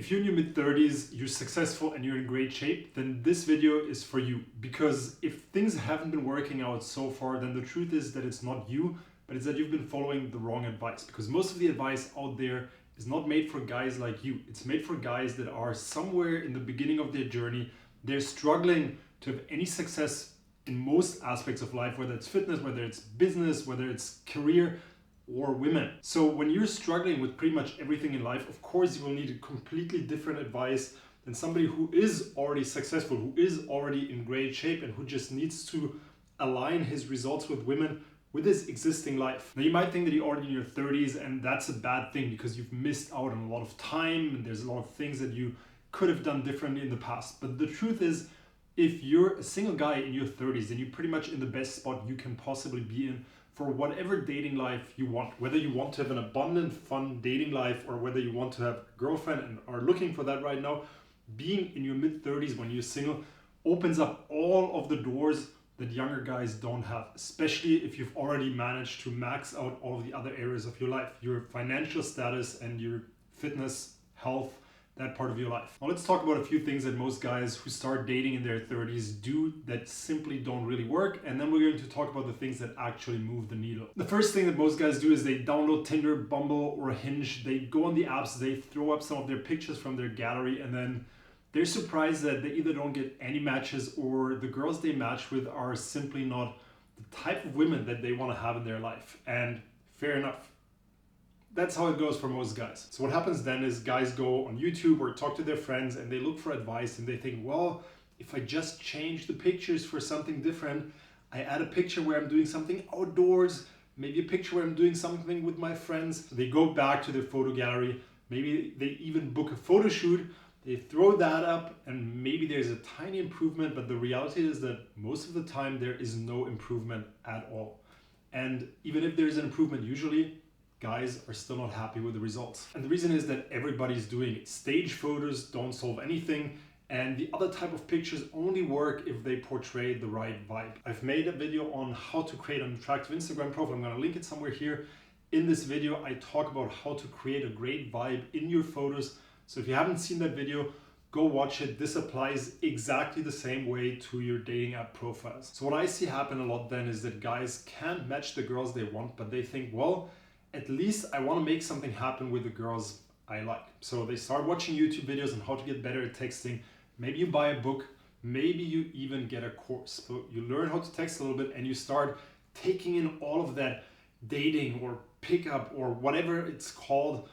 If you're in your mid-30s, you're successful and you're in great shape, then this video is for you. Because if things haven't been working out so far, then the truth is that it's not you, but it's that you've been following the wrong advice. Because most of the advice out there is not made for guys like you. It's made for guys that are somewhere in the beginning of their journey. They're struggling to have any success in most aspects of life, whether it's fitness, whether it's business, whether it's career, or women. So when you're struggling with pretty much everything in life, of course you will need a completely different advice than somebody who is already successful, who is already in great shape, and who just needs to align his results with women with his existing life. Now you might think that you're already in your 30s and that's a bad thing because you've missed out on a lot of time and there's a lot of things that you could have done differently in the past. But the truth is, if you're a single guy in your 30s, then you're pretty much in the best spot you can possibly be in for whatever dating life you want. Whether you want to have an abundant, fun dating life or whether you want to have a girlfriend and are looking for that right now, being in your mid-30s when you're single opens up all of the doors that younger guys don't have, especially if you've already managed to max out all of the other areas of your life, your financial status and your fitness, health, that part of your life. Now let's talk about a few things that most guys who start dating in their 30s do that simply don't really work, and then we're going to talk about the things that actually move the needle. The first thing that most guys do is they download Tinder, Bumble, or Hinge. They go on the apps, they throw up some of their pictures from their gallery, and then they're surprised that they either don't get any matches or the girls they match with are simply not the type of women that they want to have in their life. And fair enough. That's how it goes for most guys. So what happens then is guys go on YouTube or talk to their friends and they look for advice and they think, well, if I just change the pictures for something different, I add a picture where I'm doing something outdoors, maybe a picture where I'm doing something with my friends. They go back to their photo gallery, maybe they even book a photo shoot, they throw that up and maybe there's a tiny improvement, but the reality is that most of the time there is no improvement at all. And even if there's an improvement, usually guys are still not happy with the results. And the reason is that everybody's doing it. Stage photos don't solve anything, and the other type of pictures only work if they portray the right vibe. I've made a video on how to create an attractive Instagram profile. I'm gonna link it somewhere here. In this video, I talk about how to create a great vibe in your photos. So if you haven't seen that video, go watch it. This applies exactly the same way to your dating app profiles. So what I see happen a lot then is that guys can't match the girls they want, but they think, well, at least I want to make something happen with the girls I like. So they start watching YouTube videos on how to get better at texting. Maybe you buy a book, maybe you even get a course. So you learn how to text a little bit and you start taking in all of that dating or pickup or whatever it's called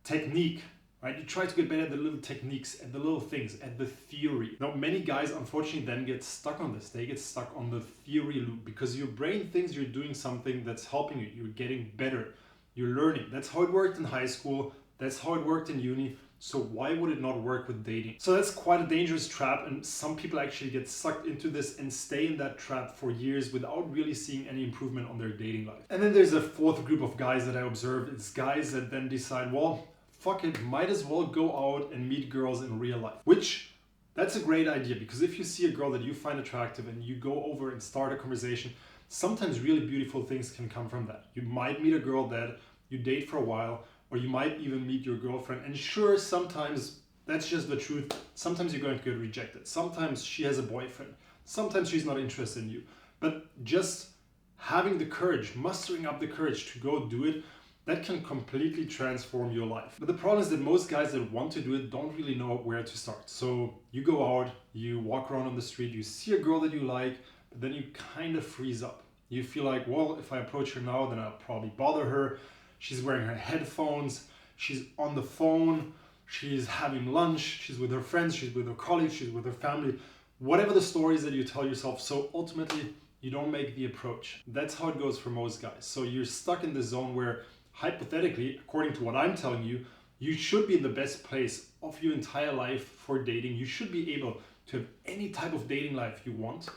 technique, right? You try to get better at the little techniques, at the little things, at the theory. Now, many guys unfortunately then get stuck on this. They get stuck on the theory loop because your brain thinks you're doing something that's helping you. You're getting better. You're learning. That's how it worked in high school. That's how it worked in uni. So why would it not work with dating? So that's quite a dangerous trap, and some people actually get sucked into this and stay in that trap for years without really seeing any improvement on their dating life. And then there's a fourth group of guys that I observed. It's guys that then decide, well, fuck it, might as well go out and meet girls in real life. Which, that's a great idea, because if you see a girl that you find attractive and you go over and start a conversation, sometimes really beautiful things can come from that. You might meet a girl that you date for a while, or you might even meet your girlfriend. And sure, sometimes that's just the truth. Sometimes you're going to get rejected. Sometimes she has a boyfriend. Sometimes she's not interested in you. But just having the courage, mustering up the courage to go do it, that can completely transform your life. But the problem is that most guys that want to do it don't really know where to start. So you go out, you walk around on the street, you see a girl that you like, but then you kind of freeze up. You feel like, well, if I approach her now, then I'll probably bother her. She's wearing her headphones, she's on the phone, she's having lunch, she's with her friends, she's with her colleagues, she's with her family, whatever the stories that you tell yourself. So ultimately, you don't make the approach. That's how it goes for most guys. So you're stuck in this zone where, hypothetically, according to what I'm telling you, you should be in the best place of your entire life for dating. You should be able to have any type of dating life you want,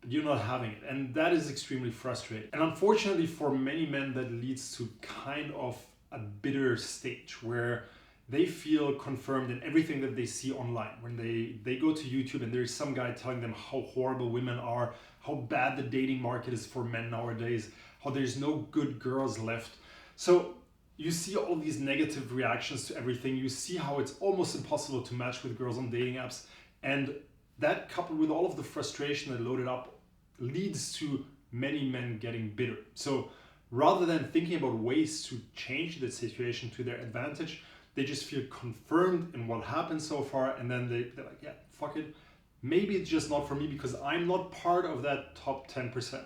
but you're not having it. And that is extremely frustrating. And unfortunately for many men, that leads to kind of a bitter stage where they feel confirmed in everything that they see online. When they go to YouTube and there's some guy telling them how horrible women are, how bad the dating market is for men nowadays, how there's no good girls left. So you see all these negative reactions to everything. You see how it's almost impossible to match with girls on dating apps. And that, coupled with all of the frustration that loaded up, leads to many men getting bitter. So rather than thinking about ways to change the situation to their advantage, they just feel confirmed in what happened so far, and then they're like, yeah, fuck it. Maybe it's just not for me because I'm not part of that top 10%.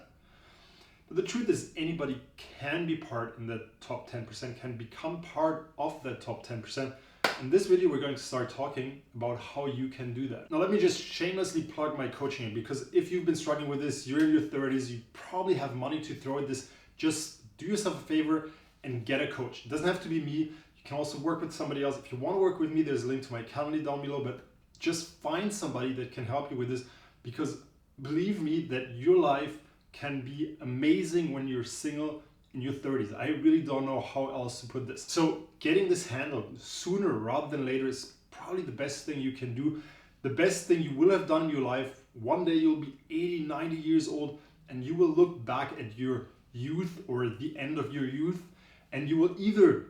But the truth is, anybody can be part in that top 10%, can become part of that top 10%. In this video, we're going to start talking about how you can do that. Now, let me just shamelessly plug my coaching in, because if you've been struggling with this, you're in your 30s, you probably have money to throw at this, just do yourself a favor and get a coach. It doesn't have to be me. You can also work with somebody else. If you want to work with me, there's a link to my calendar down below, but just find somebody that can help you with this, because believe me that your life can be amazing when you're single in your 30s. I really don't know how else to put this. So getting this handled sooner rather than later is probably the best thing you can do. The best thing you will have done in your life. One day you'll be 80, 90 years old and you will look back at your youth or the end of your youth, and you will either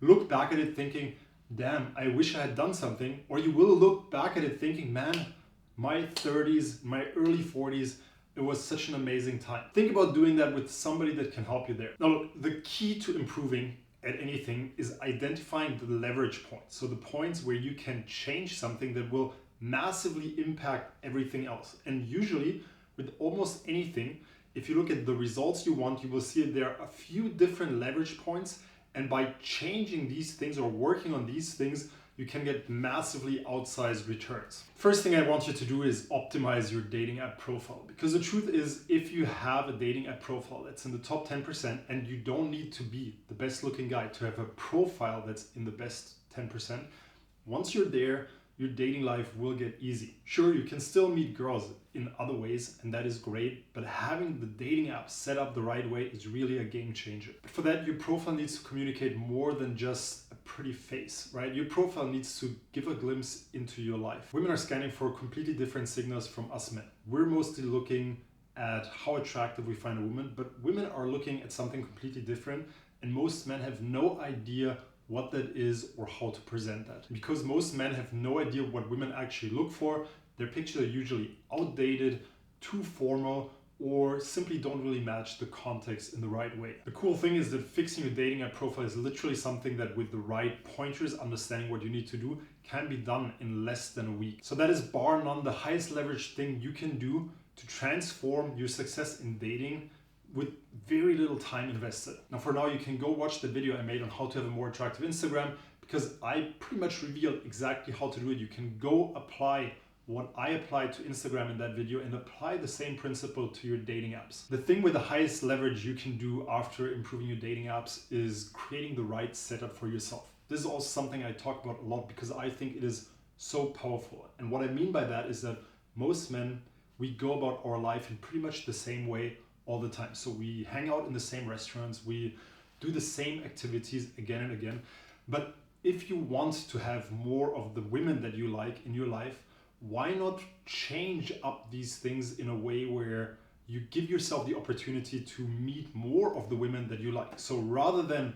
look back at it thinking, damn, I wish I had done something, or you will look back at it thinking, man, my 30s, my early 40s, it was such an amazing time. Think about doing that with somebody that can help you there. Now, look, the key to improving at anything is identifying the leverage points. So the points where you can change something that will massively impact everything else. And usually with almost anything, if you look at the results you want, you will see that there are a few different leverage points. And by changing these things or working on these things, you can get massively outsized returns. First thing I want you to do is optimize your dating app profile. Because the truth is, if you have a dating app profile that's in the top 10%, and you don't need to be the best looking guy to have a profile that's in the best 10%, once you're there, your dating life will get easy. Sure, you can still meet girls in other ways, and that is great, but having the dating app set up the right way is really a game changer. But for that, your profile needs to communicate more than just a pretty face, right? Your profile needs to give a glimpse into your life. Women are scanning for completely different signals from us men. We're mostly looking at how attractive we find a woman, but women are looking at something completely different, and most men have no idea what that is or how to present that. Because most men have no idea what women actually look for, their pictures are usually outdated, too formal, or simply don't really match the context in the right way. The cool thing is that fixing your dating app profile is literally something that with the right pointers, understanding what you need to do, can be done in less than a week. So that is bar none the highest leverage thing you can do to transform your success in dating with very little time invested. Now for now, you can go watch the video I made on how to have a more attractive Instagram, because I pretty much revealed exactly how to do it. You can go apply what I applied to Instagram in that video and apply the same principle to your dating apps. The thing with the highest leverage you can do after improving your dating apps is creating the right setup for yourself. This is also something I talk about a lot because I think it is so powerful. And what I mean by that is that most men, we go about our life in pretty much the same way all the time. So we hang out in the same restaurants, we do the same activities again and again. But if you want to have more of the women that you like in your life, why not change up these things in a way where you give yourself the opportunity to meet more of the women that you like? So rather than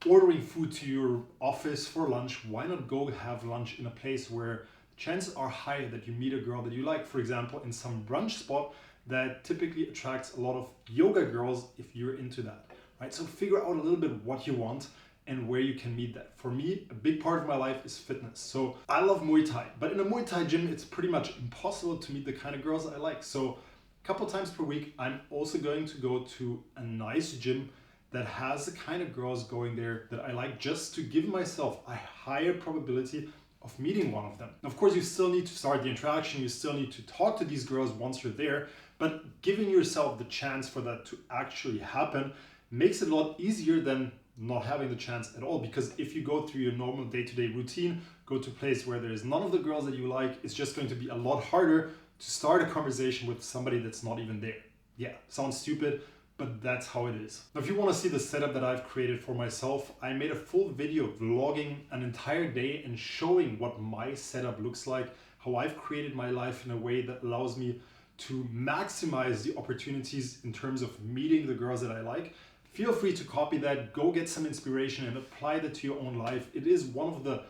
ordering food to your office for lunch, why not go have lunch in a place where chances are higher that you meet a girl that you like? For example, in some brunch spot that typically attracts a lot of yoga girls if you're into that, right? So figure out a little bit what you want and where you can meet that. For me, a big part of my life is fitness. So I love Muay Thai, but in a Muay Thai gym, it's pretty much impossible to meet the kind of girls I like. So a couple times per week, I'm also going to go to a nice gym that has the kind of girls going there that I like, just to give myself a higher probability of meeting one of them. Of course, you still need to start the interaction. You still need to talk to these girls once you're there, but giving yourself the chance for that to actually happen makes it a lot easier than not having the chance at all. Because if you go through your normal day-to-day routine, go to a place where there's none of the girls that you like, it's just going to be a lot harder to start a conversation with somebody that's not even there. Yeah, sounds stupid, but that's how it is. Now, if you want to see the setup that I've created for myself, I made a full video vlogging an entire day and showing what my setup looks like, how I've created my life in a way that allows me to maximize the opportunities in terms of meeting the girls that I like, Feel free to copy that, go get some inspiration and apply that to your own life. It is one of the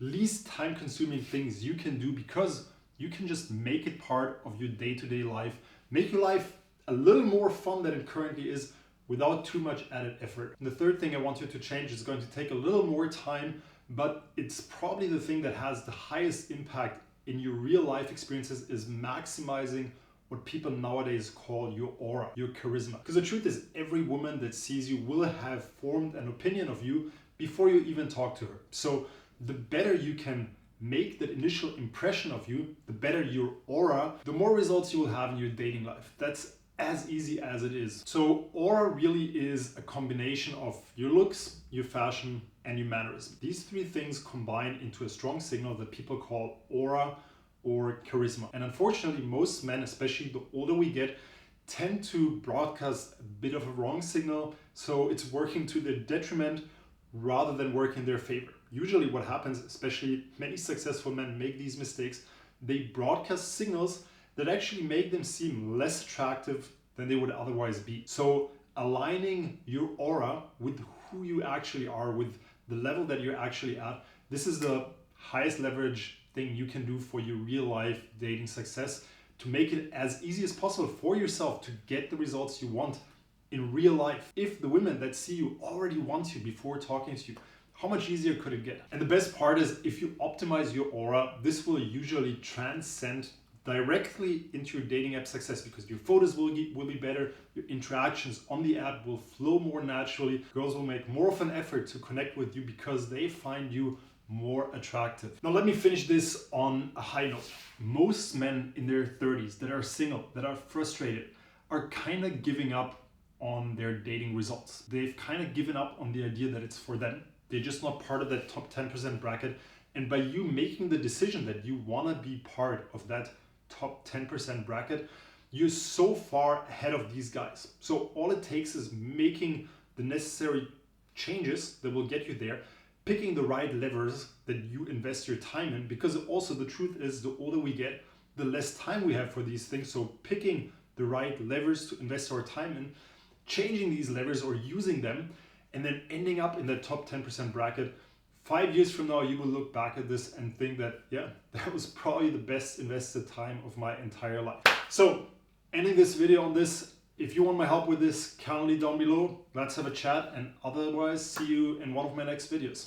least time-consuming things you can do because you can just make it part of your day-to-day life, make your life a little more fun than it currently is without too much added effort. And the third thing I want you to change is going to take a little more time, but it's probably the thing that has the highest impact in your real life experiences, is maximizing what people nowadays call your aura, your charisma. Because the truth is, every woman that sees you will have formed an opinion of you before you even talk to her. So the better you can make that initial impression of you, the better your aura, the more results you will have in your dating life. That's as easy as it is. So aura really is a combination of your looks, your fashion, and your mannerism. These three things combine into a strong signal that people call aura or charisma. And unfortunately, most men, especially the older we get, tend to broadcast a bit of a wrong signal. So it's working to their detriment rather than working in their favor. Usually what happens, especially many successful men make these mistakes, they broadcast signals that actually make them seem less attractive than they would otherwise be. So aligning your aura with who you actually are, with the level that you're actually at, this is the highest leverage thing you can do for your real life dating success, to make it as easy as possible for yourself to get the results you want in real life. If the women that see you already want you before talking to you, how much easier could it get? And the best part is, if you optimize your aura, this will usually transcend directly into your dating app success, because your photos will be better, your interactions on the app will flow more naturally, girls will make more of an effort to connect with you because they find you more attractive. Now let me finish this on a high note. Most men in their 30s that are single, that are frustrated, are kind of giving up on their dating results. They've kind of given up on the idea that it's for them. They're just not part of that top 10% bracket. And by you making the decision that you want to be part of that top 10% bracket, you're so far ahead of these guys. So all it takes is making the necessary changes that will get you there, picking the right levers that you invest your time in, because also the truth is, the older we get, the less time we have for these things. So picking the right levers to invest our time in, changing these levers or using them, and then ending up in the top 10% bracket. 5 years from now, you will look back at this and think that, yeah, that was probably the best invested time of my entire life. So ending this video on this, if you want my help with this, kindly down below, let's have a chat, and otherwise see you in one of my next videos.